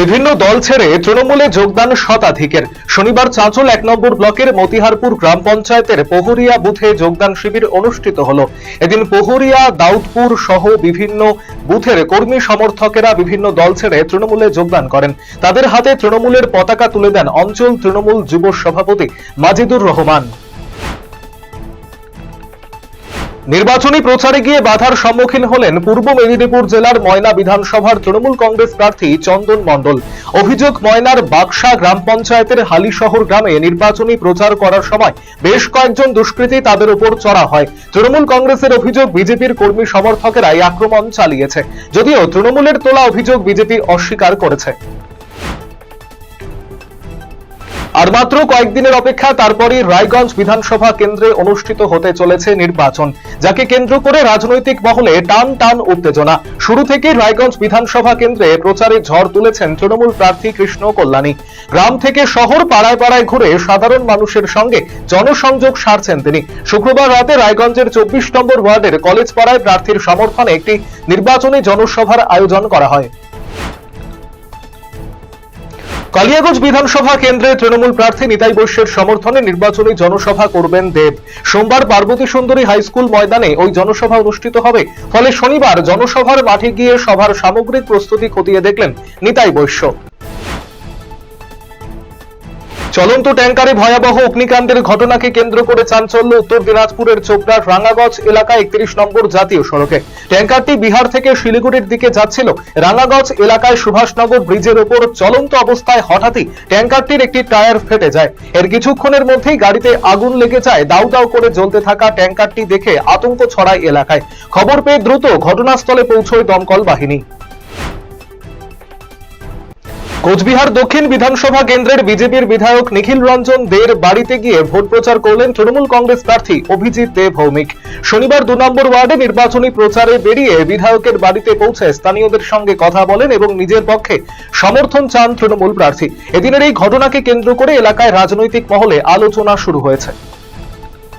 বিভিন্ন দল ছেড়ে তৃণমূলে যোগদান শতাধিকের। শনিবার চাঁচল 1 নম্বর ব্লকের মতিহারপুর গ্রাম পঞ্চায়েতের পহরিয়া বুথে যোগদান শিবির অনুষ্ঠিত হলো। এদিন পহরিয়া, দাউদপুর সহ বিভিন্ন বুথের কর্মী সমর্থকেরা বিভিন্ন দল ছেড়ে তৃণমূলে যোগদান করেন। তাদের হাতে তৃণমূলের পতাকা তুলে দেন অঞ্চল তৃণমূল যুব সভাপতি মাজিদুর রহমান। নির্বাচনী প্রচারে গিয়ে বাধার সম্মুখীন হলেন পূর্ব মেদিনীপুর জেলার ময়না বিধানসভার তৃণমূল কংগ্রেস প্রার্থী চন্দন মণ্ডল। অভিযোগ, ময়নার বাক্সা গ্রাম পঞ্চায়েতের হালিশহর গ্রামে নির্বাচনী প্রচার করার সময় বেশ কয়েকজন দুষ্কৃতী তাদের উপর চড়া হয়। তৃণমূল কংগ্রেসের অভিযোগ, বিজেপির কর্মী সমর্থকেরাই আক্রমণ চালিয়েছে, যদিও তৃণমূলের তোলা অভিযোগ বিজেপি অস্বীকার করেছে। আর মাত্র কয়েকদিনের অপেক্ষা, তারপরই রায়গঞ্জ বিধানসভা কেন্দ্রে অনুষ্ঠিত হতে চলেছে নির্বাচন, যাকে কেন্দ্র করে রাজনৈতিক মহলে টান টান উত্তেজনা। শুরু থেকে রায়গঞ্জ বিধানসভা কেন্দ্রে প্রচারে ঝড় তুলেছেন তৃণমূল প্রার্থী কৃষ্ণ কল্যাণী। গ্রাম থেকে শহর পাড়ায় পাড়ায় ঘুরে সাধারণ মানুষের সঙ্গে জনসংযোগ সারছেন তিনি। শুক্রবার রাতে রায়গঞ্জের 24 নম্বর ওয়ার্ডের কলেজ পাড়ায় প্রার্থীর সমর্থনে একটি নির্বাচনী জনসভার আয়োজন করা হয়। কালিয়াগঞ্জ বিধানসভা কেন্দ্রে তৃণমূল প্রার্থী নিতাই বৈশ্যের সমর্থনে নির্বাচনী জনসভা করবেন দেব। সোমবার পার্বতী সুন্দরী হাই স্কুল ময়দানে ওই জনসভা অনুষ্ঠিত হবে। ফলে শনিবার জনসভার মাঠে গিয়ে সভার সামগ্রিক প্রস্তুতি খতিয়ে দেখলেন নিতাই বৈশ্য। চলন্ত ট্যাঙ্কারে ভয়াবহ অগ্নিকাণ্ডের ঘটনাকে কেন্দ্র করে চাঞ্চল্য উত্তর দিনাজপুরের চোপড়ার রাঙ্গাগঞ্জ এলাকায় 31 নম্বর জাতীয় সড়কে। ট্যাঙ্কারটি বিহার থেকে শিলিগুড়ির দিকে যাচ্ছিল। রাঙ্গাগঞ্জ এলাকায় সুভাষনগর ব্রিজের ওপর চলন্ত অবস্থায় হঠাৎই ট্যাঙ্কারটির একটি টায়ার ফেটে যায়। এর কিছুক্ষণের মধ্যেই গাড়িতে আগুন লেগে যায়। দাউ দাউ করে জ্বলতে থাকা ট্যাঙ্কারটি দেখে আতঙ্ক ছড়ায় এলাকায়। খবর পেয়ে দ্রুত ঘটনাস্থলে পৌঁছয় দমকল বাহিনী। কোচবিহার দক্ষিণ বিধানসভা কেন্দ্রের বিজেপির বিধায়ক নিখিল রঞ্জন দের বাড়িতে গিয়ে ভোট প্রচার করলেন তৃণমূল কংগ্রেস প্রার্থী অভিজিৎ দে ভৌমিক। শনিবার 2 নম্বর ওয়ার্ডে নির্বাচনী প্রচারে বেরিয়ে বিধায়কের বাড়িতে পৌঁছে স্থানীয়দের সঙ্গে কথা বলেন এবং নিজের পক্ষে সমর্থন চান তৃণমূল প্রার্থী। এদিনের এই ঘটনাকে কেন্দ্র করে এলাকায় রাজনৈতিক মহলে আলোচনা শুরু হয়েছে।